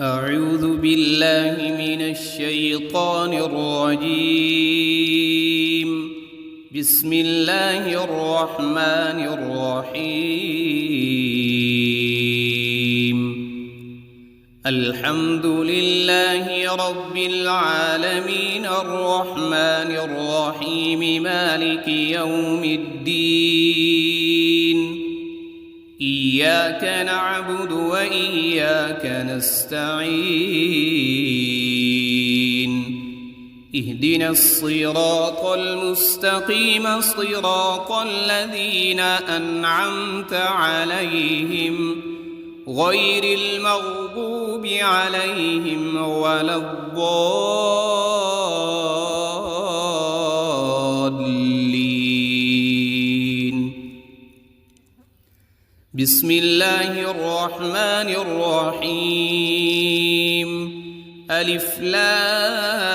أعوذ بالله من الشيطان الرجيم. بسم الله الرحمن الرحيم. الحمد لله رب العالمين الرحمن الرحيم مالك يوم الدين. إياك نعبد وإياك نستعين. اهدنا الصراط المستقيم صراط الذين أنعمت عليهم غير المغضوب عليهم ولا الضالين. بسم الله الرحمن الرحيم. ألف لام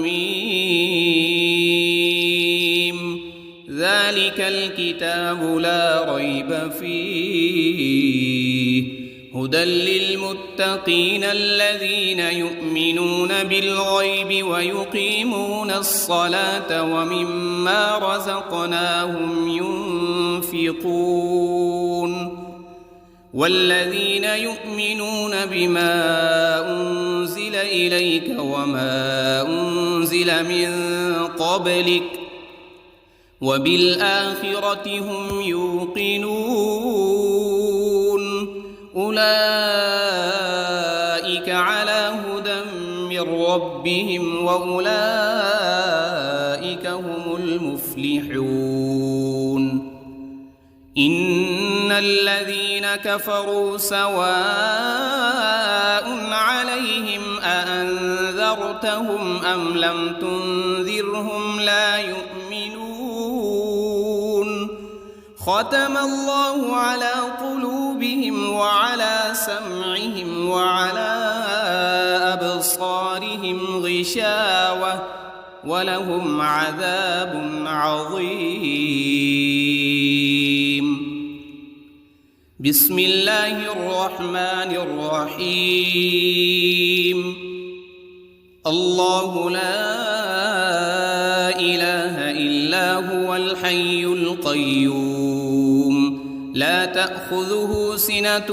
ميم. ذلك الكتاب لا ريب فيه هدى للمتقين الذين يؤمنون بالغيب ويقيمون الصلاة ومما رزقناهم ينفقون. والذين يؤمنون بما أنزل إليك وما أنزل من قبلك وبالآخرة هم يوقنون. أولئك على هدى من ربهم وأولئك هم المفلحون. إن الذين كفروا سواء عليهم أأنذرتهم أم لم تنذرهم لا يؤمنون. ختم الله على قلوبهم وعلى سمعهم وعلى أبصارهم غشاوة ولهم عذاب عظيم. بسم الله الرحمن الرحيم. الله لا إله إلا هو الحي القيوم لا تأخذه سنة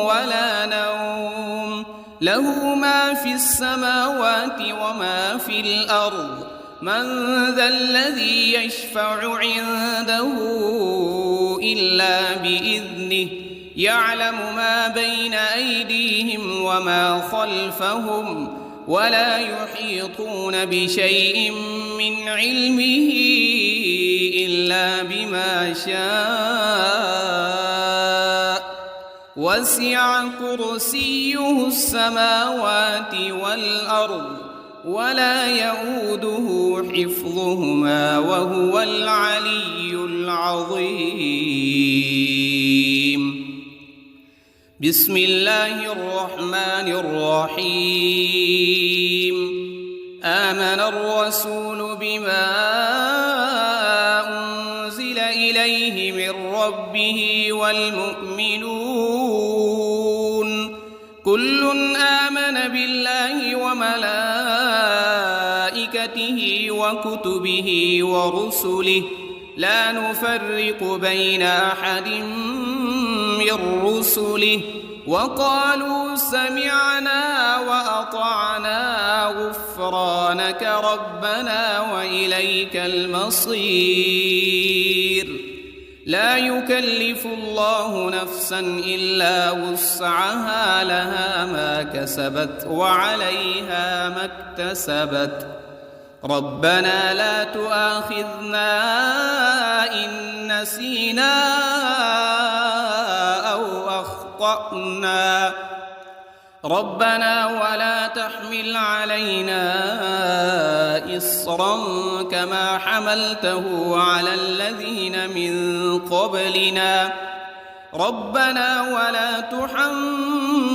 ولا نوم له ما في السماوات وما في الأرض. من ذا الذي يشفع عنده إلا بإذنه يعلم ما بين أيديهم وما خلفهم ولا يحيطون بشيء من علمه إلا بما شاء. وسع كرسيه السماوات والأرض ولا يؤوده حفظهما وهو العلي العظيم. بسم الله الرحمن الرحيم. آمن الرسول بما أنزل إليه من ربه والمؤمنون كل آمن بالله وملائكته وكتبه ورسله لا نفرق بين أحد من رسله وقالوا سمعنا وأطعنا غفرانك ربنا وإليك المصير. لا يكلف الله نفسا إلا وسعها لها ما كسبت وعليها ما اكتسبت. ربنا لا تؤاخذنا إن نسينا أو أخطأنا. ربنا ولا تحمل علينا إصرا كما حملته على الذين من قبلنا. ربنا ولا تحملنا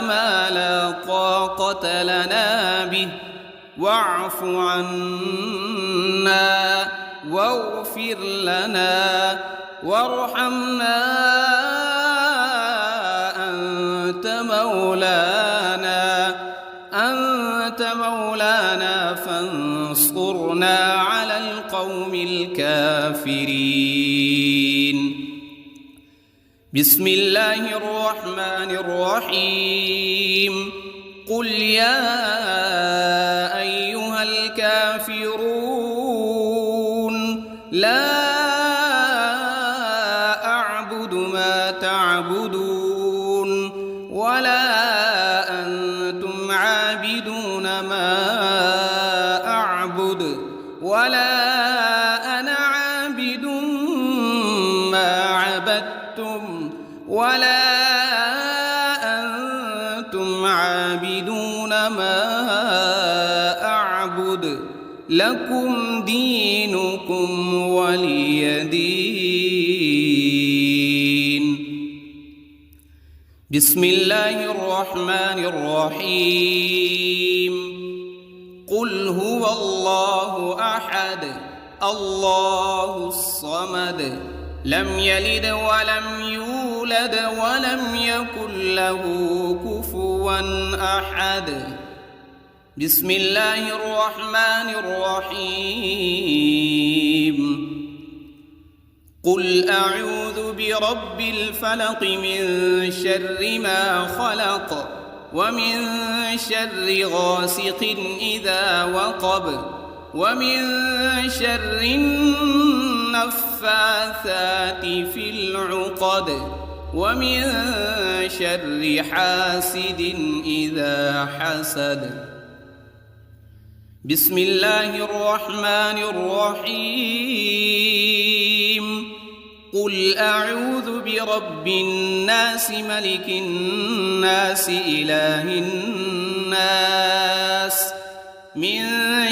ما لا طاقة لنا به واعف عنا واغفر لنا وارحمنا مولانا فانصرنا على القوم الكافرين. بسم الله الرحمن الرحيم. قل يا أيها الكافرون لا أعبد ما تعبدون ولا أنتم عابدون ما أعبد ولا أنا عابد ما عبدتم ولا أنتم عابدون ما أعبد لكم دينكم ولي دين. بسم الله الرحمن الرحيم. قل هو الله أحد الله الصمد لم يلد ولم يولد ولم يكن له كفوا أحد. بسم الله الرحمن الرحيم. قل أعوذ برب الفلق من شر ما خلق ومن شر غاسق إذا وقب ومن شر النفاثات في العقد ومن شر حاسد إذا حسد. بسم الله الرحمن الرحيم. قل أعوذ برب الناس ملك الناس إله الناس من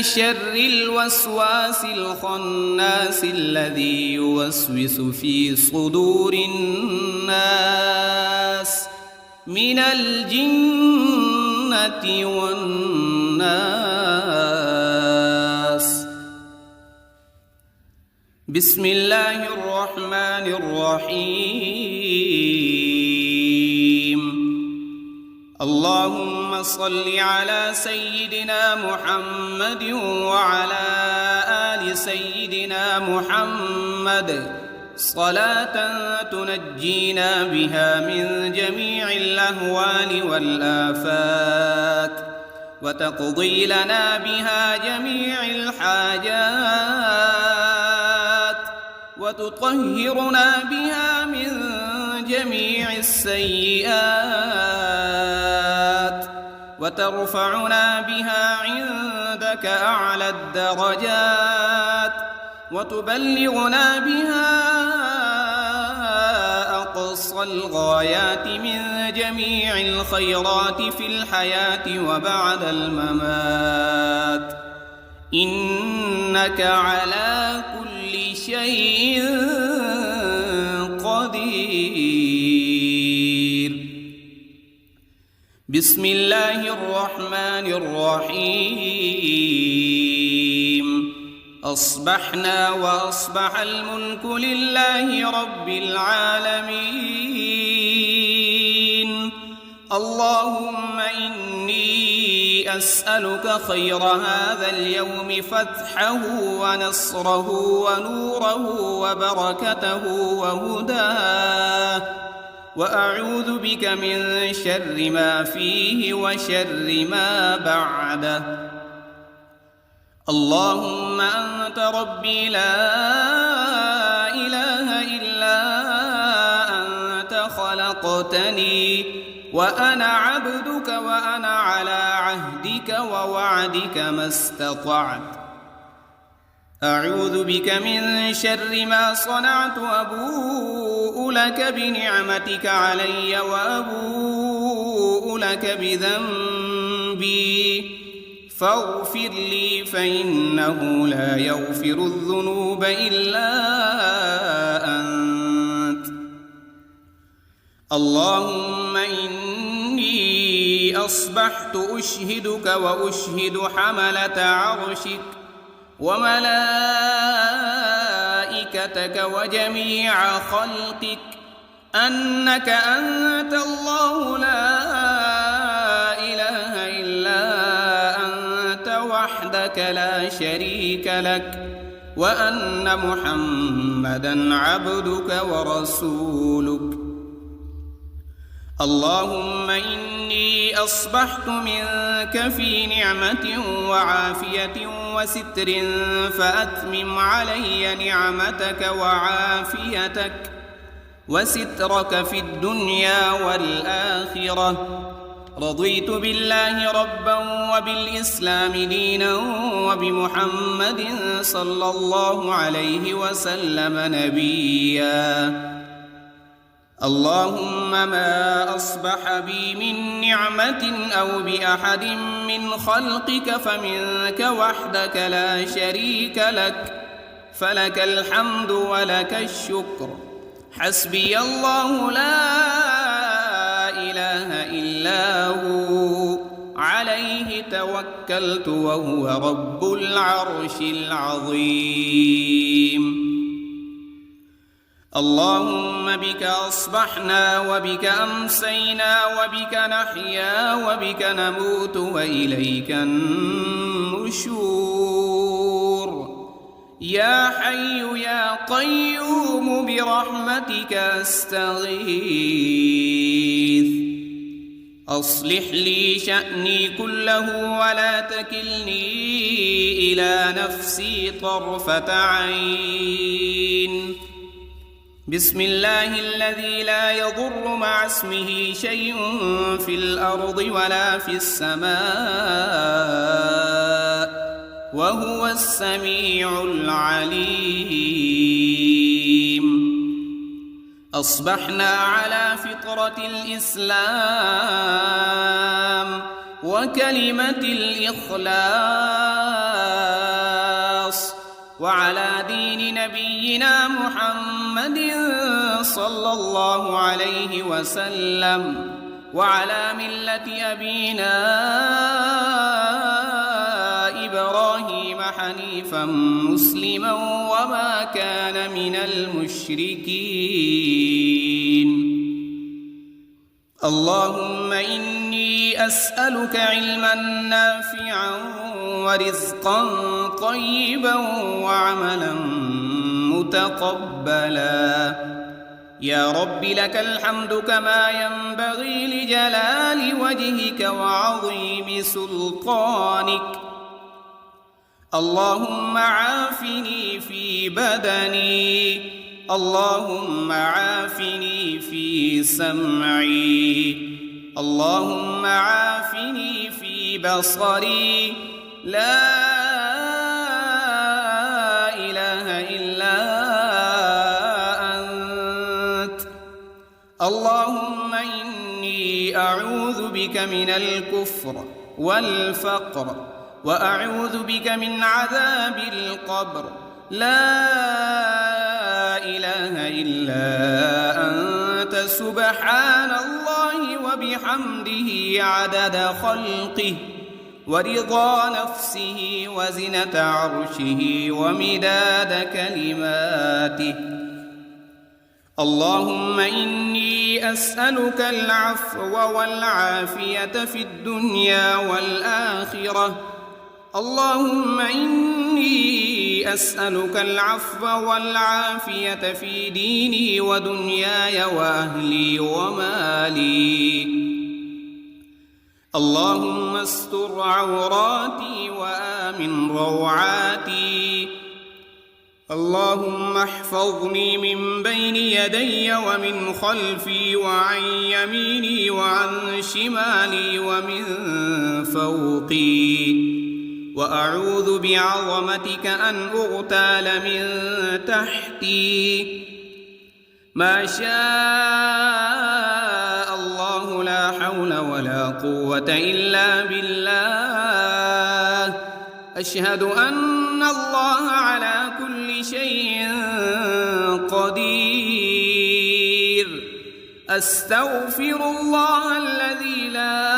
شر الوسواس الخناس الذي يوسوس في صدور الناس من الجنة والناس. بسم الله الرحمن الرحيم. اللهم صل على سيدنا محمد وعلى آل سيدنا محمد صلاة تنجينا بها من جميع الأهوال والآفات وتقضي لنا بها جميع الحاجات وتطهرنا بها من جميع السيئات وترفعنا بها عندك أعلى الدرجات وتبلغنا بها أقصى الغايات من جميع الخيرات في الحياة وبعد الممات إنك على كل شيء قدير. بسم الله الرحمن الرحيم. أصبحنا وأصبح الملك لله رب العالمين. اللهم إني أسألك خير هذا اليوم فتحه ونصره ونوره وبركته وهداه وأعوذ بك من شر ما فيه وشر ما بعده. اللهم أنت ربي لا إله إلا أنت خلقتني وأنا عبدك وأنا على عهدك ووعدك ما استطعت. أعوذ بك من شر ما صنعت أبوء لك بنعمتك علي وأبوء لك بذنبي فاغفر لي فإنه لا يغفر الذنوب إلا أنت. اللهم إني أصبحت أشهدك وأشهد حملة عرشك وملائكتك وجميع خلقك أنك أنت الله لا وحدك لا شريك لك وأن محمدًا عبدك ورسولك. اللهم إني أصبحت منك في نعمة وعافية وستر، فأتمم علي نعمتك وعافيتك وسترك في الدنيا والآخرة. رضيت بالله ربا وبالإسلام دينا وبمحمد صلى الله عليه وسلم نبيا. اللهم ما أصبح بي من نعمة أو بأحد من خلقك فمنك وحدك لا شريك لك، فلك الحمد ولك الشكر. حسبي الله لا إله إلا هو، عليه توكلت وهو رب العرش العظيم. اللهم بك أصبحنا وبك أمسينا وبك نحيا وبك نموت وإليك النشور. يا حي يا قيوم برحمتك أستغيث. أصلح لي شأني كله ولا تكلني إلى نفسي طرفة عين. بسم الله الذي لا يضر مع اسمه شيء في الأرض ولا في السماء وهو السميع العليم. أصبحنا على فطرة الإسلام وكلمة الإخلاص وعلى دين نبينا محمد صلى الله عليه وسلم وعلى ملة أبينا إبراهيم حنيفا مسلما وما كان من المشركين. اللهم إني أسألك علما نافعا ورزقا طيبا وعملا متقبلا. يا رب لك الحمد كما ينبغي لجلال وجهك وعظيم سلطانك. اللهم عافني في بدني، اللهم عافني في سمعي، اللهم عافني في بصري. لا إله إلا أنت. اللهم إني أعوذ بك من الكفر والفقر وأعوذ بك من عذاب القبر. لا إله إلا أنت سبحان الله وبحمده عدد خلقه ورضا نفسه وزنة عرشه ومداد كلماته. اللهم إني أسألك العفو والعافية في الدنيا والآخرة. اللهم إني أسألك العفو والعافية في ديني ودنياي وأهلي ومالي. اللهم استر عوراتي وآمن روعاتي. اللهم احفظني من بين يدي ومن خلفي وعن يميني وعن شمالي ومن فوقي. وأعوذ بعظمتك أن أغتال من تحتي. ما شاء الله لا حول ولا قوة إلا بالله. أشهد أن الله على كل شيء قدير. أستغفر الله الذي لا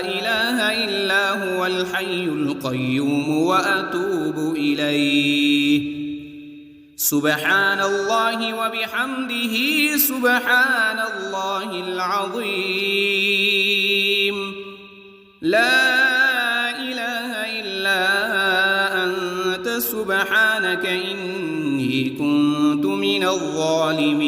إله إلا هو الحي القيوم وأتوب إليه. سبحان الله وبحمده سبحان الله العظيم. لا إله إلا كنت من الظالمين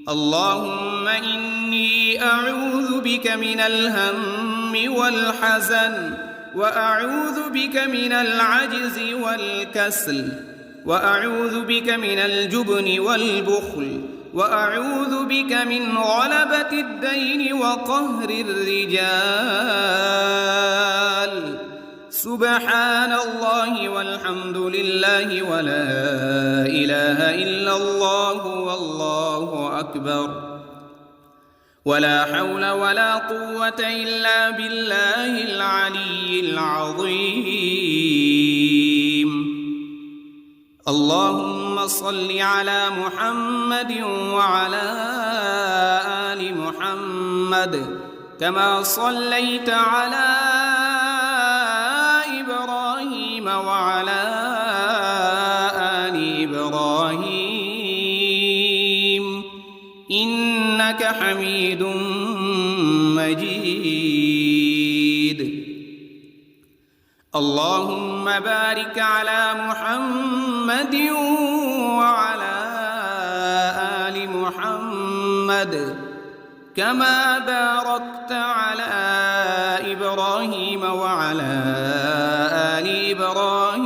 اللهم إني أعوذ بك من الهم والحزن وأعوذ بك من العجز والكسل وأعوذ بك من الجبن والبخل وأعوذ بك من غلبة الدين وقهر الرجال سبحان الله والحمد لله ولا إله إلا الله والله أكبر ولا حول ولا قوة إلا بالله العلي العظيم اللهم صل على محمد وعلى آل محمد كما صليت على إبراهيم وعلى آل إبراهيم إنك حميد مجيد اللهم بارك على محمد وعلى آل محمد كما باركت على إبراهيم وعلى آل إبراهيم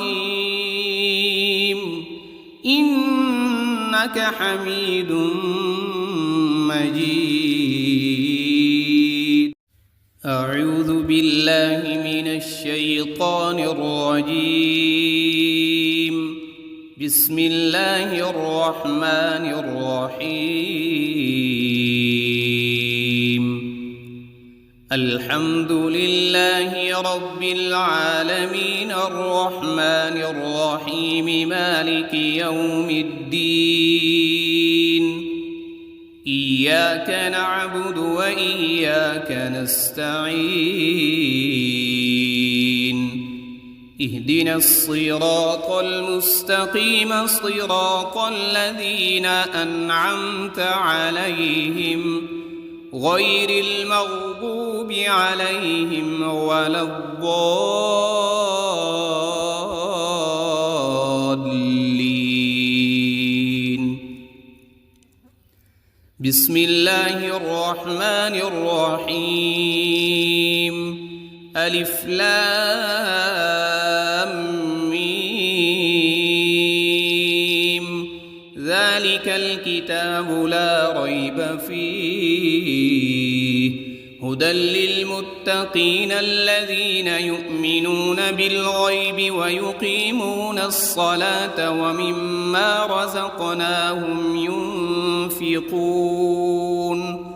إنك حميد مجيد أعوذ بالله من الشيطان الرجيم بسم الله الرحمن الرحيم الحمد لله رب العالمين الرحمن الرحيم مالك يوم الدين إياك نعبد وإياك نستعين اهدنا الصراط المستقيم صراط الذين أنعمت عليهم غير المغضوب عليهم ولا الضالين بسم الله الرحمن الرحيم ألف لام ميم ذلك الكتاب لا ريب فيه هدى للمتقين الذين يؤمنون بالغيب ويقيمون الصلاة ومما رزقناهم ينفقون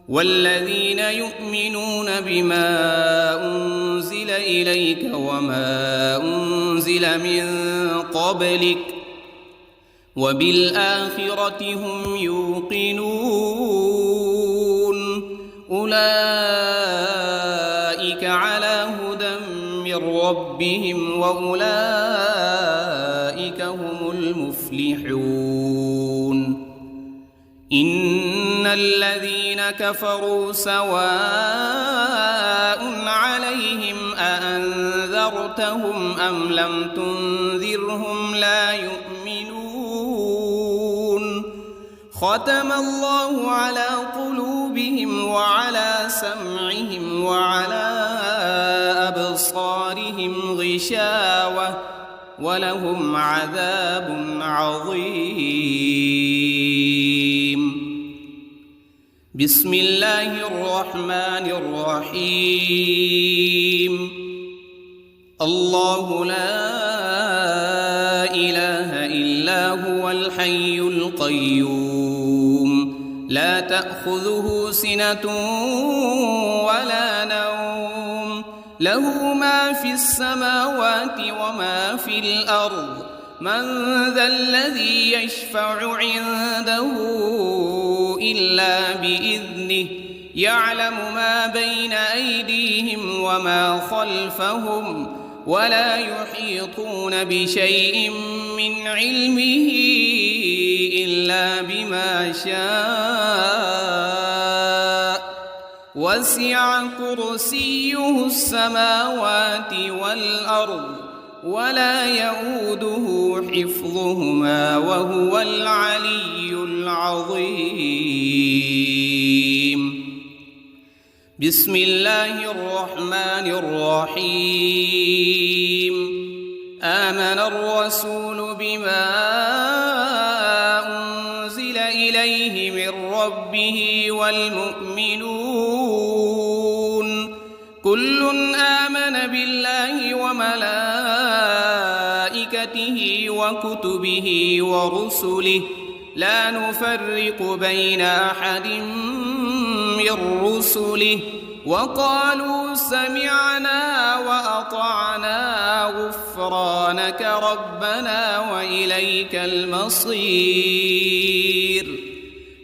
والذين يؤمنون بما أنزل إليك وما أنزل من قبلك وبالآخرة هم يوقنون أولئك على هدى من ربهم وأولئك هم المفلحون إن الذين كفروا سواء عليهم أأنذرتهم أم لم تنذرهم لا يؤمنون ختم الله على قلوبهم وعلى سمعهم وعلى أبصارهم غشاوة ولهم عذاب عظيم بسم الله الرحمن الرحيم الله لا إله إلا هو الحي القيوم لا تأخذه سنة ولا نوم له ما في السماوات وما في الأرض من ذا الذي يشفع عنده إلا بإذنه يعلم ما بين أيديهم وما خلفهم ولا يحيطون بشيء من علمه إلا بما شاء وسع كرسيه السماوات والأرض ولا يؤوده حفظهما وهو العلي العظيم. بسم الله الرحمن الرحيم. آمن الرسول بما أنزل إليه من ربه والمؤمنون كل آمن بالله وملائكته وكتبه ورسله لا نفرق بين أحد من رسله وقالوا سمعنا وأطعنا غفرانك ربنا وإليك المصير.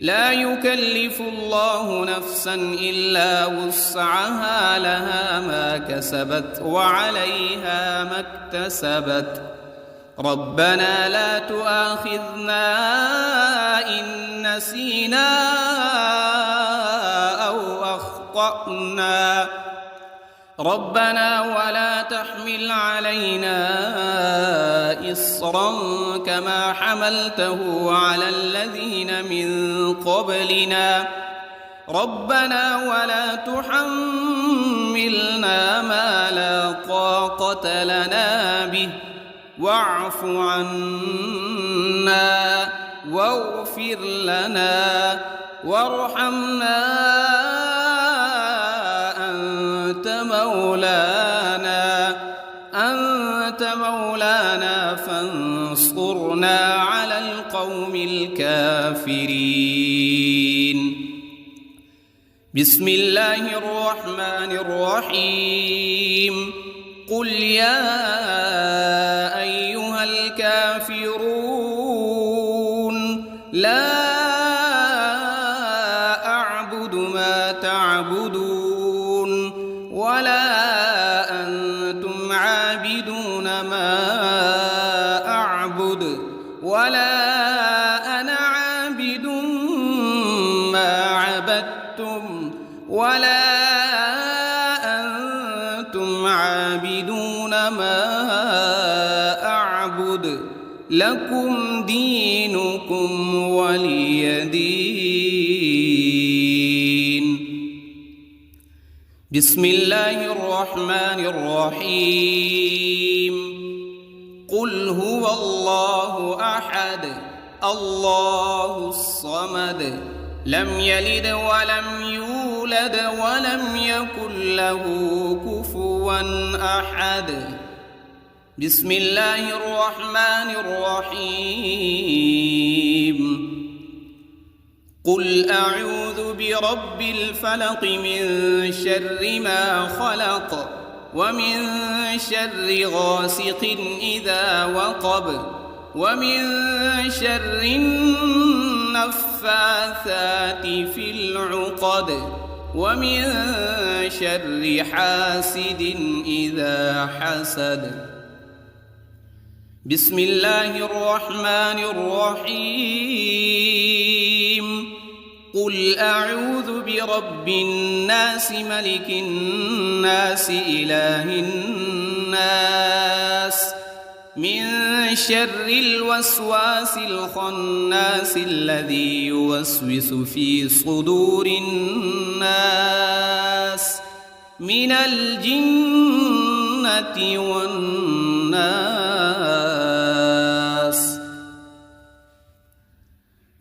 لا يكلف الله نفسا إلا وسعها لها ما كسبت وعليها ما اكتسبت. ربنا لا تؤاخذنا إن نسينا أو أخطأنا ربنا ولا تحمل علينا إصرا كما حملته على الذين من قبلنا ربنا ولا تحملنا ما لا طاقة لنا به واعف عنا واغفر لنا وارحمنا أنت مولانا فانصرنا على القوم الكافرين. بسم الله الرحمن الرحيم. قل يا أيها الكافرون لا أعبد ما تعبدون ولا أنتم عابدون ما أعبد ولا أنا عابد ما عبدتم ولا أنتم عابدون ما أعبد لكم دينكم ولي دين. بسم الله الرحمن الرحيم. قل هو الله أحد الله الصمد لم يلد ولم يولد ولم يكن له كفوا أحد. بسم الله الرحمن الرحيم. قل أعوذ برب الفلق من شر ما خلق ومن شر غاسق إذا وقب ومن شر النفاثات في العقد ومن شر حاسد إذا حسد. بسم الله الرحمن الرحيم. قل أعوذ برب الناس ملك الناس إله الناس من شر الوسواس الخناس الذي يوسوس في صدور الناس من الجنة والناس.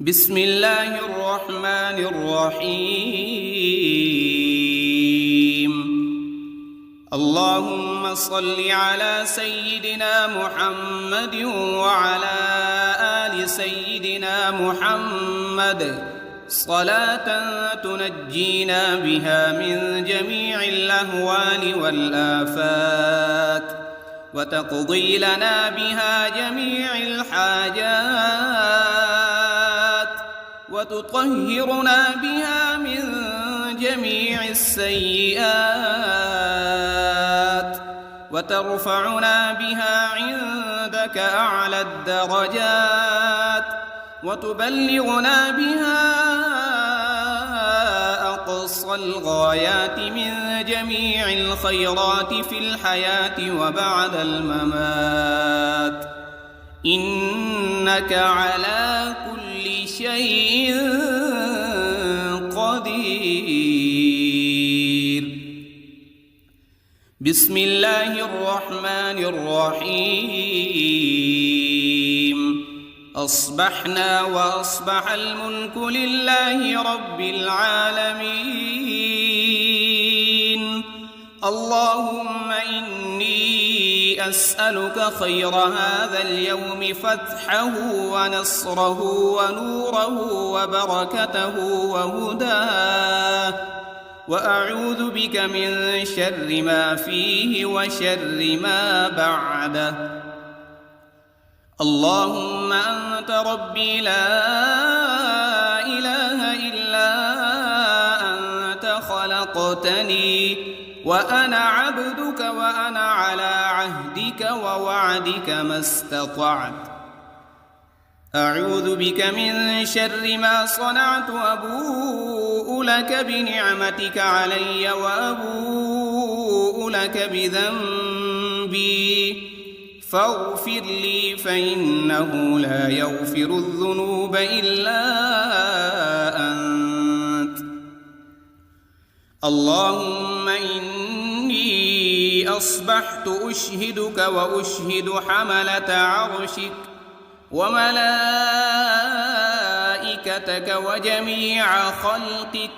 بسم الله الرحمن الرحيم. اللهم صل على سيدنا محمد وعلى آل سيدنا محمد صلاة تنجينا بها من جميع الأهوال والآفات وتقضي لنا بها جميع الحاجات وتطهرنا بها من جميع السيئات وترفعنا بها عندك أعلى الدرجات وتبلغنا بها أقصى أقصى الغايات من جميع الخيرات في الحياة وبعد الممات، إنك على كل شيء قدير. بسم الله الرحمن الرحيم. أصبحنا وأصبح الملك لله رب العالمين. اللهم إني أسألك خير هذا اليوم، فتحه ونصره ونوره وبركته وهداه، وأعوذ بك من شر ما فيه وشر ما بعده. اللهم أنت ربي لا إله إلا أنت، خلقتني وأنا عبدك وأنا على عهدك ووعدك ما استطعت. أعوذ بك من شر ما صنعت، أبوء لك بنعمتك علي وأبوء لك بذنبي، فاغفر لي فإنه لا يغفر الذنوب إلا أنت. اللهم إني أصبحت أشهدك وأشهد حملة عرشك وملائكتك وجميع خلقك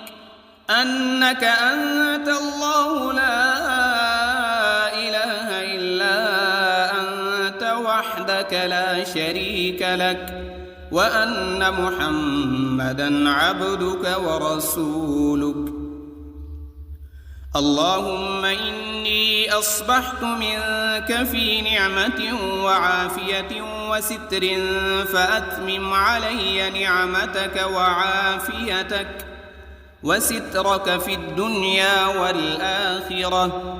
أنك أنت الله لا إله إلا أنت وحدك لا شريك لك، وأن محمدًا عبدك ورسولك. اللهم إني أصبحت منك في نعمة وعافية وستر، فأتمم علي نعمتك وعافيتك وسترك في الدنيا والآخرة.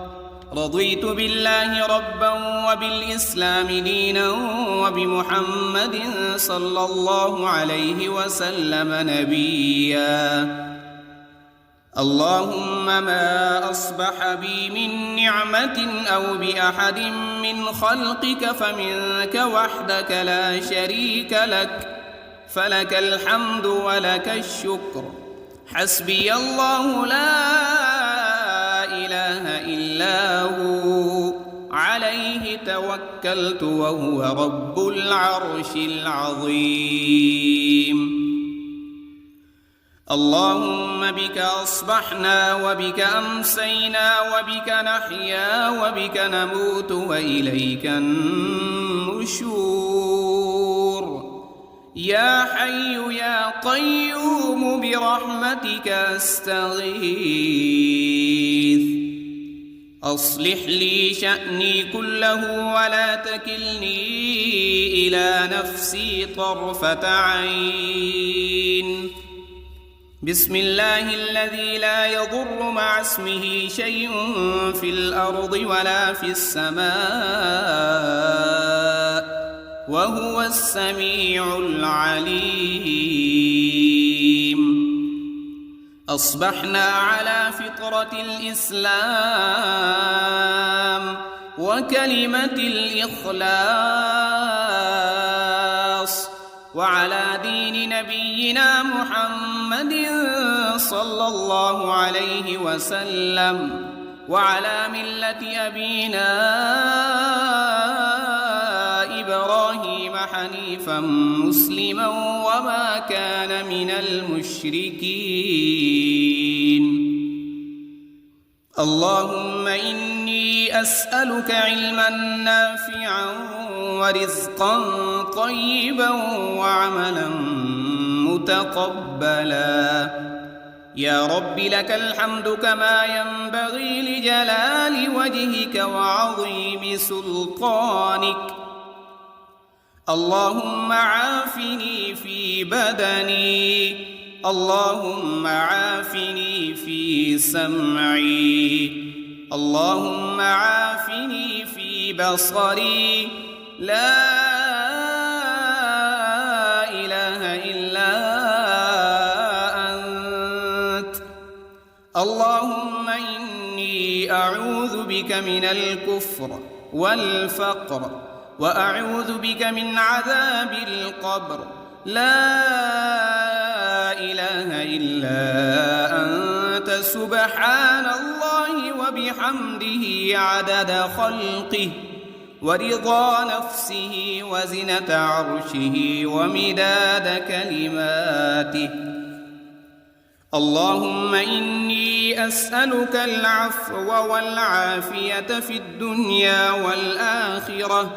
رضيت بالله ربا وبالإسلام دينا وبمحمد صلى الله عليه وسلم نبيا. اللهم ما أصبح بي من نعمة أو بأحد من خلقك فمنك وحدك لا شريك لك، فلك الحمد ولك الشكر. حسبي الله لا إله إلا هو، عليه توكلت وهو رب العرش العظيم. اللهم بك أصبحنا وبك أمسينا وبك نحيا وبك نموت وإليك النشور. يا حي يا قيوم برحمتك أستغيث. أصلح لي شأني كله ولا تكلني إلى نفسي طرفة عين. بسم الله الذي لا يضر مع اسمه شيء في الأرض ولا في السماء، وهو السميع العليم. أصبحنا على فطرة الإسلام وكلمة الإخلاص، وعلى دين نبينا محمد صلى الله عليه وسلم، وعلى ملة أبينا إبراهيم حنيفا مسلما وما كان من المشركين. اللهم إني أسألك علما نافعا ورزقا طيبا وعملا متقبلا. يا رب لك الحمد كما ينبغي لجلال وجهك وعظيم سلطانك. اللهم عافني في بدني، اللهم عافني في سمعي، اللهم عافني في بصري. لا إله إلا أنت. اللهم إني أعوذ بك من الكفر والفقر وأعوذ بك من عذاب القبر. لا إله إلا أنت سبحان الله وبحمده عدد خلقه ورضا نفسه وزنة عرشه ومداد كلماته. اللهم إني أسألك العفو والعافية في الدنيا والآخرة.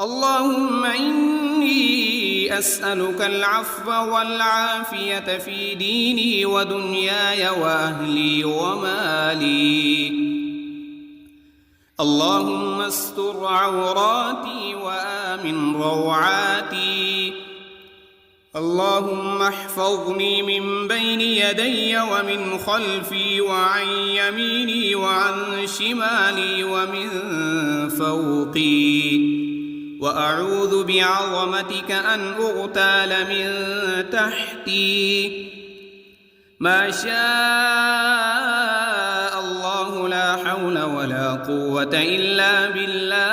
اللهم إني أسألك العفو والعافية في ديني ودنياي وأهلي ومالي. اللهم استر عوراتي وآمن روعاتي. اللهم احفظني من بين يدي ومن خلفي وعن يميني وعن شمالي ومن فوقي. وأعوذ بعظمتك أن أغتال من تحتي. ما شاء الله لا حول ولا قوة إلا بالله.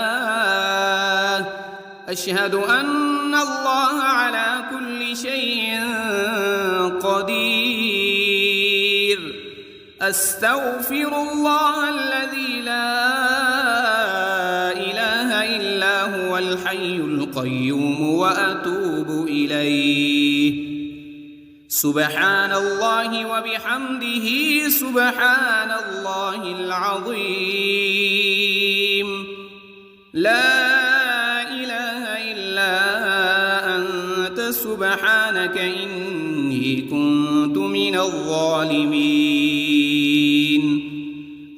أشهد أن الله على كل شيء قدير. أستغفر الله الذي لا إله إلا هو الحي القيوم وأتوب إليه. سبحان الله وبحمده سبحان الله العظيم. لا إله إلا أنت سبحانك إني كنت من الظالمين.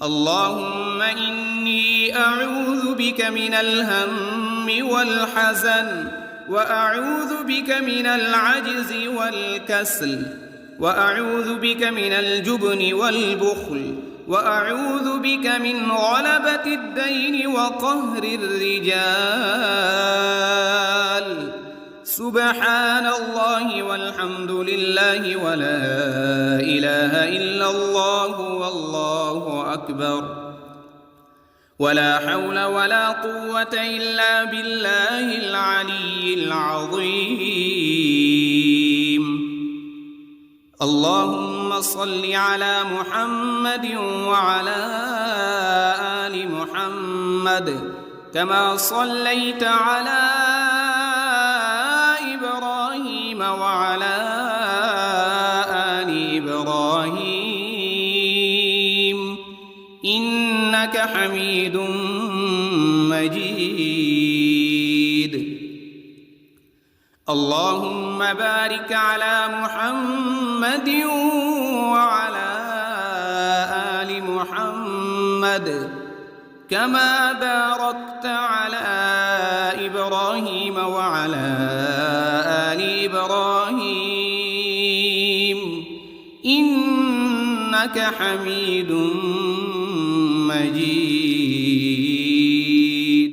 اللهم إني أعوذ بك من الهم والحزن وأعوذ بك من العجز والكسل وأعوذ بك من الجبن والبخل وأعوذ بك من غلبة الدين وقهر الرجال. سبحان الله والحمد لله ولا إله إلا الله والله أكبر. ولا حول ولا قوة إلا بالله العلي العظيم. اللهم صل على محمد وعلى آل محمد كما صليت على إبراهيم وعلى آل إبراهيم إنك حميد مجيد. اللهم بارك على محمد وعلى آل محمد كما باركت على إبراهيم وعلى آل إبراهيم إنك حميد مجيد.